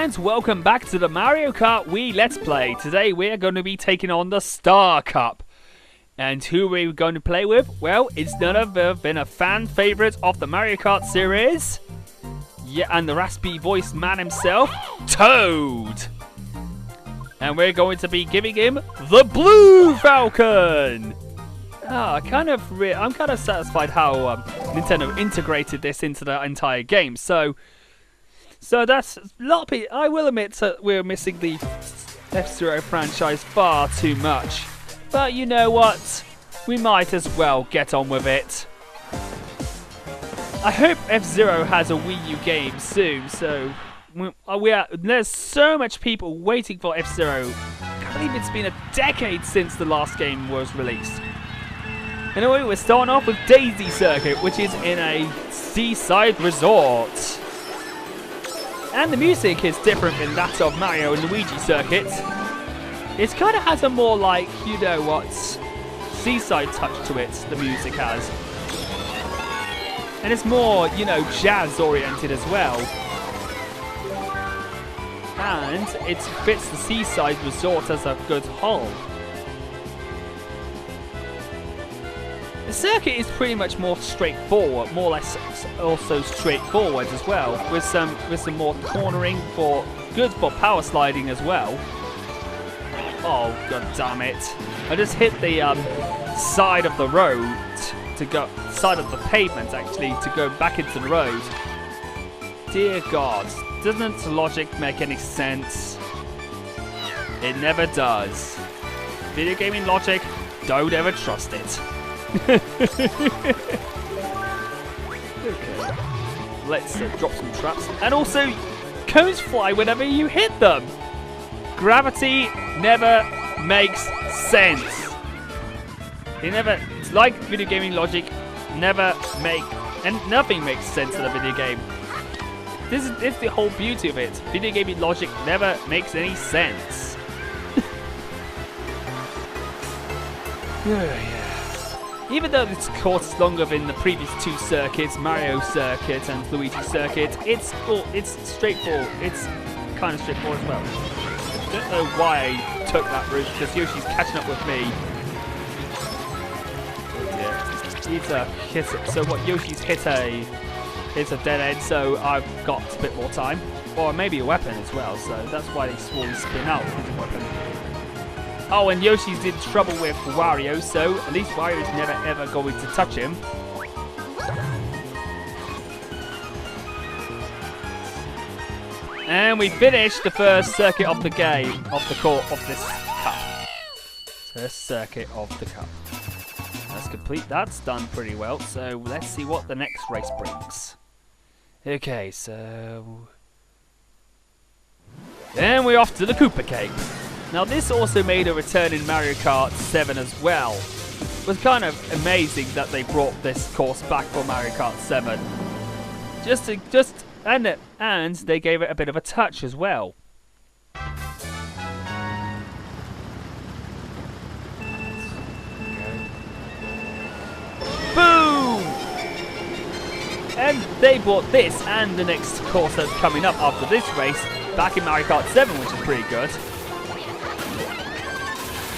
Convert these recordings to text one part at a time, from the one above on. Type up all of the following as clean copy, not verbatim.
and welcome back to the Mario Kart Wii Let's Play. Today we are going to be taking on the Star Cup. And who are we going to play with? Well, it's none other than a fan favourite of the Mario Kart series. Yeah, and the raspy voiced man himself, Toad. And we're going to be giving him the Blue Falcon. I'm kind of satisfied how Nintendo integrated this into the entire game. So that's a lot of people. I will admit that we're missing the F-Zero franchise far too much. But you know what? We might as well get on with it. I hope F-Zero has a Wii U game soon. So there's so much people waiting for F-Zero. I can't believe it's been a decade since the last game was released. Anyway, we're starting off with Daisy Circuit, which is in a seaside resort. And the music is different than that of Mario and Luigi Circuit. It kind of has a more like, you know what, seaside touch to it, the music has. And it's more, you know, jazz oriented as well. And it fits the seaside resort as a good whole. The circuit is pretty much more straightforward, more or less also straightforward as well, with some more cornering good for power sliding as well. Oh god damn it! I just hit the side of the road side of the pavement actually to go back into the road. Dear God, doesn't the logic make any sense? It never does. Video gaming logic, don't ever trust it. Okay, let's drop some traps. And also, cones fly whenever you hit them. Gravity never makes sense. It's like video gaming logic, and nothing makes sense in a video game. This is the whole beauty of it. Video gaming logic never makes any sense. Yeah. Even though this course is longer than the previous two circuits, Mario Circuit and Luigi Circuit, it's straightforward. It's kind of straightforward as well. I don't know why I took that route, because Yoshi's catching up with me. So what, Yoshi's hit a dead end, so I've got a bit more time. Or maybe a weapon as well, so that's why they slowly spin out with a weapon. Oh, and Yoshi's in trouble with Wario, so at least Wario's never ever going to touch him. And we finished the first circuit of the game, of this cup. First circuit of the cup. That's complete. That's done pretty well, so let's see what the next race brings. Okay, so... Then we're off to the Koopa Cape. Now this also made a return in Mario Kart 7 as well. It was kind of amazing that they brought this course back for Mario Kart 7. And they gave it a bit of a touch as well. Boom! And they brought this and the next course that's coming up after this race back in Mario Kart 7, which is pretty good.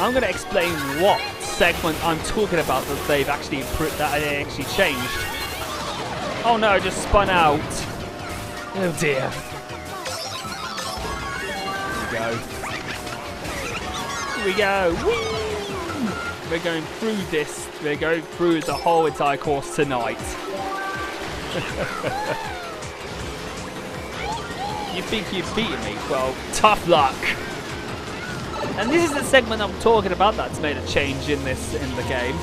I'm going to explain what segment I'm talking about that they've actually improved, that they actually changed. Oh no, I just spun out. Oh dear. Here we go. Whee! We're going through this. We're going through the whole entire course tonight. You think you've beaten me? Well, tough luck. And this is the segment I'm talking about that's made a change in the game.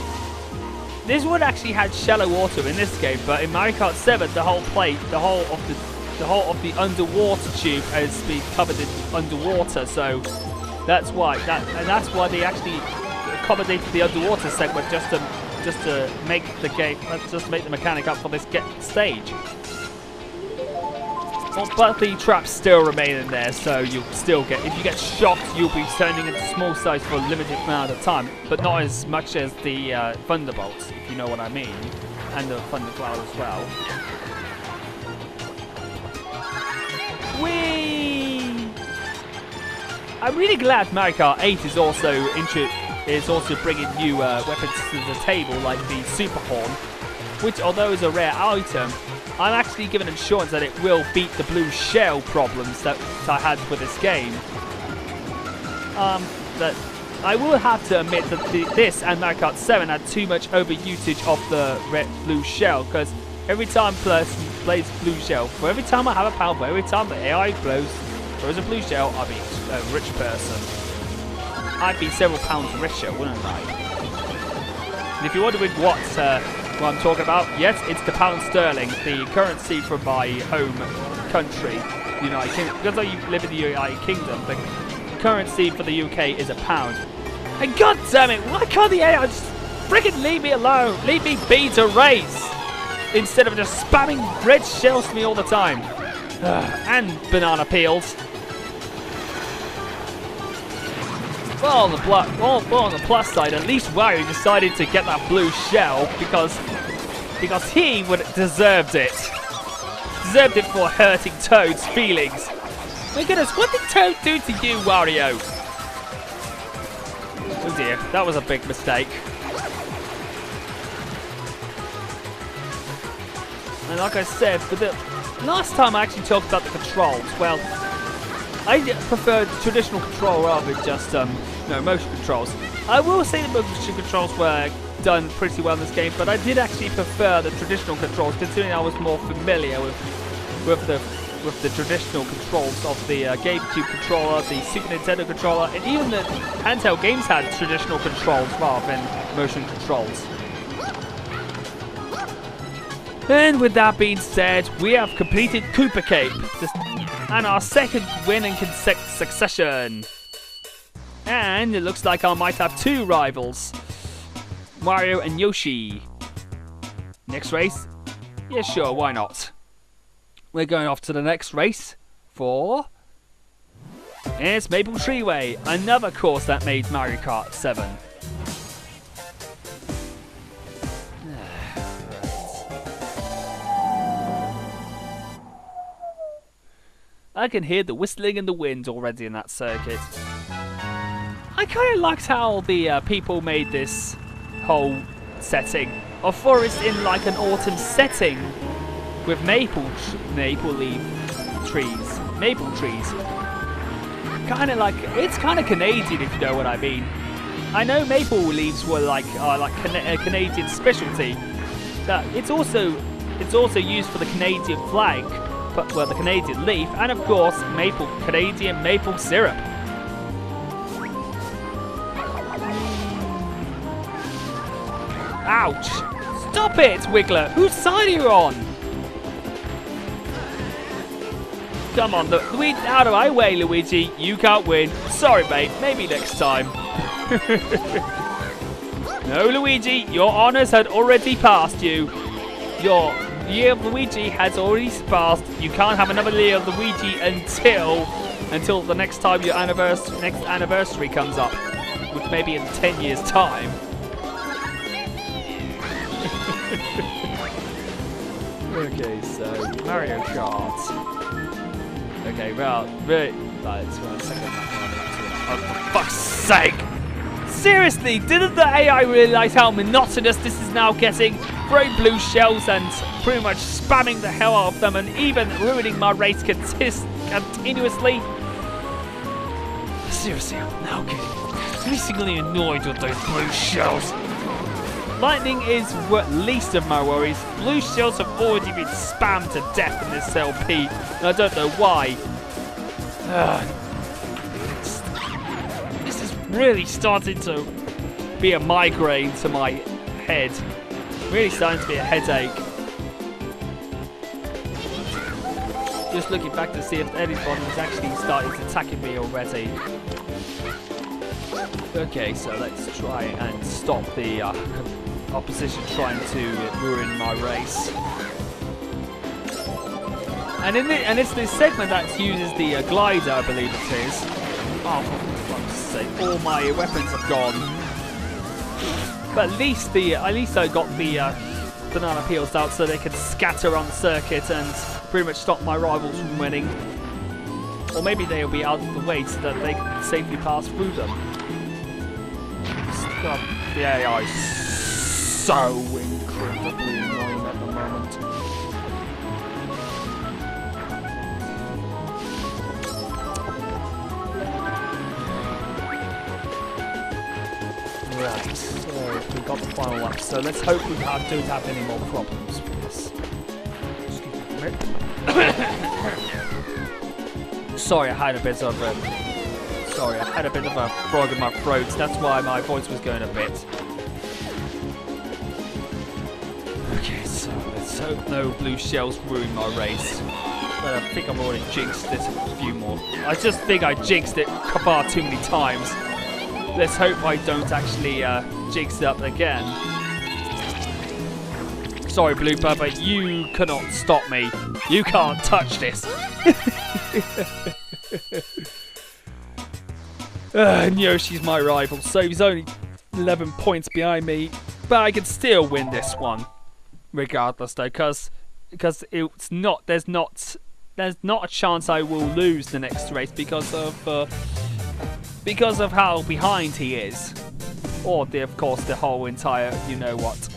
This one actually had shallow water in this game, but in Mario Kart 7, the whole of the underwater tube has been covered in underwater. So that's why they actually accommodated the underwater segment just to make the game, make the mechanic up for this stage. But the traps still remain in there, so you'll still get, if you get shocked, you'll be turning into small size for a limited amount of time, but not as much as the Thunderbolts, if you know what I mean, and the Thundercloud as well. Whee! I'm really glad Mario Kart 8 is also bringing new weapons to the table, like the Super Horn, which, although is a rare item, I'm actually given assurance that it will beat the blue shell problems that I had with this game. That I will have to admit that this and Mario Kart 7 had too much overusage of the red blue shell, because every time a person plays blue shell, for every time I have a power, for every time the AI throws a blue shell, I'll be a rich person. I'd be several pounds richer, wouldn't I? And if you're wondering what I'm talking about, yes, it's the pound sterling, the currency from my home country, United Kingdom. Because I live in the United Kingdom, the currency for the UK is a pound. And god damn it, why can't the AI just freaking leave me alone? Leave me be to race! Instead of just spamming red shells to me all the time. And banana peels. Well, on the plus side, at least Wario decided to get that blue shell because he deserved it. Deserved it for hurting Toad's feelings. My goodness, what did Toad do to you, Wario? Oh dear, that was a big mistake. And like I said, for the last time I actually talked about the controls, well, I prefer traditional control rather than just motion controls. I will say the motion controls were done pretty well in this game, but I did actually prefer the traditional controls, considering I was more familiar with the traditional controls of the GameCube controller, the Super Nintendo controller, and even the handheld games had traditional controls rather than motion controls. And with that being said, we have completed Koopa Cape, and our second win in succession. And it looks like I might have two rivals, Mario and Yoshi. Next race? Yeah, sure, why not? We're going off to the next race for... And it's Maple Treeway, another course that made Mario Kart 7. I can hear the whistling in the wind already in that circuit. I kind of liked how the people made this whole setting. A forest in like an autumn setting with maple trees. Kind of like, it's kind of Canadian if you know what I mean. I know maple leaves were like a Canadian specialty. It's also used for the Canadian flag. Well, the Canadian leaf, and of course, Canadian maple syrup. Ouch! Stop it, Wiggler! Whose side are you on? Come on, out of my way, Luigi. You can't win. Sorry, mate. Maybe next time. No, Luigi. Your honours had already passed you. Your year of Luigi has already passed. You can't have another year of Luigi until the next time your next anniversary comes up, which maybe in 10 years' time. Okay, so Mario Kart. Okay, well, right, it's 1 second. Oh, for fuck's sake! Seriously, didn't the AI realise how monotonous this is now getting? Throwing blue shells and pretty much spamming the hell out of them and even ruining my race continuously. Seriously, I'm now getting increasingly annoyed with those blue shells. Lightning is least of my worries. Blue shells have already been spammed to death in this LP, and I don't know why. This is really starting to be a migraine to my head. Really starting to be a headache. Just looking back to see if anyone was actually starting to attacking me already. Okay, so let's try and stop the opposition trying to ruin my race. And it's this segment that uses the glider, I believe it is. Oh, for fuck's sake! All my weapons have gone. But at least I got the banana peels out so they can scatter on the circuit and pretty much stop my rivals from winning. Or maybe they'll be out of the way so that they can safely pass through them. God, the AI is so incredibly annoying at the moment. Right, so we've got the final lap. So let's hope we don't have any more problems with this. Excuse me a minute. Sorry, I had a bit of a frog in my throat. That's why my voice was going a bit. Okay, so let's hope no blue shells ruin my race. But I think I've already jinxed this a few more. I just think I jinxed it far too many times. Let's hope I don't actually jinx it up again. Sorry, Blooper, but you cannot stop me. You can't touch this. And Yoshi's my rival, so he's only 11 points behind me. But I can still win this one, regardless, though, because it's not. There's not a chance I will lose the next race because of how behind he is, or of course the whole entire, you know what,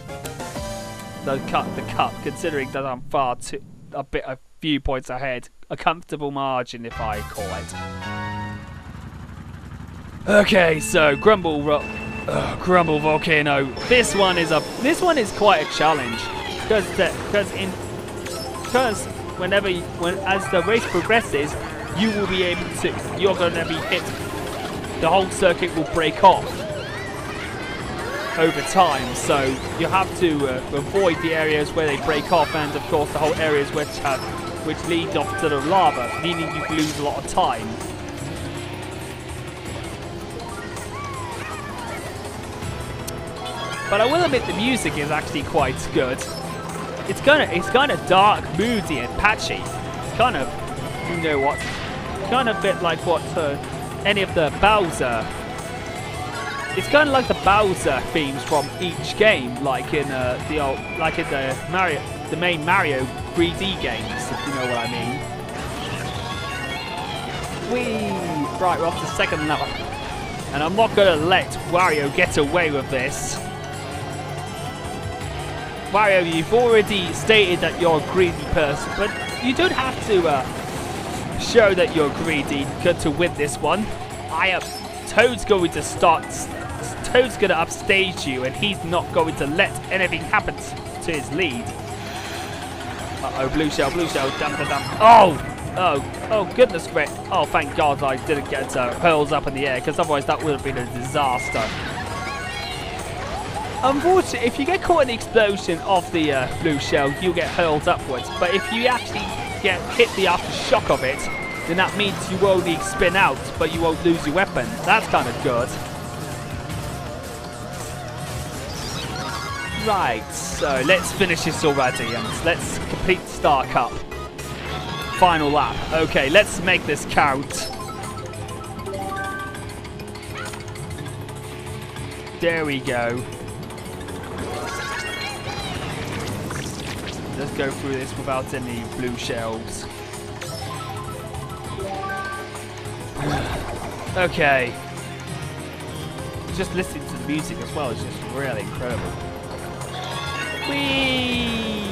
the cup. Considering that I'm a few points ahead, a comfortable margin if I call it. Okay, so Grumble Volcano. This one is quite a challenge because as the race progresses, you're going to be hit. The whole circuit will break off over time, so you have to avoid the areas where they break off, and of course the whole areas which lead off to the lava, meaning you lose a lot of time. But I will admit the music is actually quite good. It's kind of dark, moody, and patchy. It's kind of, you know what, kind of a bit like what any of the Bowser. It's kind of like the Bowser themes from each game, like in the main Mario 3D games, if you know what I mean. Right, we're off to the second level, and I'm not gonna let Wario get away with this. Wario, you've already stated that you're a greedy person, but you don't have to show that you're greedy to win this one. Toad's going to Toad's going to upstage you, and he's not going to let anything happen to his lead. Uh-oh, blue shell, dum. Oh, goodness me. Oh, thank God I didn't get hurls up in the air, because otherwise that would have been a disaster. Unfortunately, if you get caught in the explosion of the blue shell, you'll get hurled upwards. But if you actually get hit the aftershock of it, then that means you will only spin out, but you won't lose your weapon. That's kind of good. Right, so let's finish this already, and let's complete the Star Cup. Final lap. Okay, let's make this count. There we go. Let's go through this without any blue shells. Okay. Just listening to the music as well is just really incredible. Whee!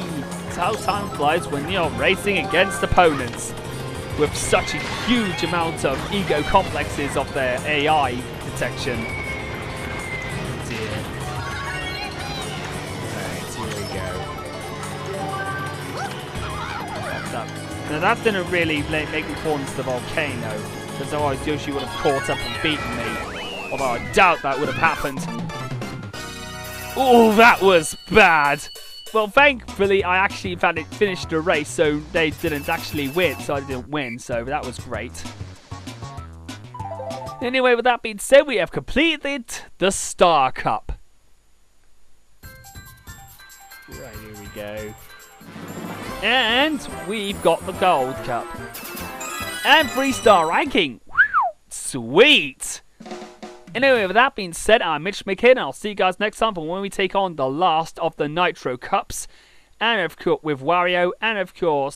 It's how time flies when you're racing against opponents with such a huge amount of ego complexes of their AI detection. Oh dear. Right, here we go. Now that didn't really make me fall into the volcano, because otherwise Yoshi would have caught up and beaten me. Although I doubt that would have happened. Oh, that was bad. Well, thankfully, I actually finished the race, so they didn't actually win, so I didn't win, so that was great. Anyway, with that being said, we have completed the Star Cup. Right, here we go. And we've got the Gold Cup. And 3-star ranking. Sweet! Anyway, with that being said, I'm McKidd, and I'll see you guys next time for when we take on the last of the Nitro Cups. And of course, with Wario, and of course,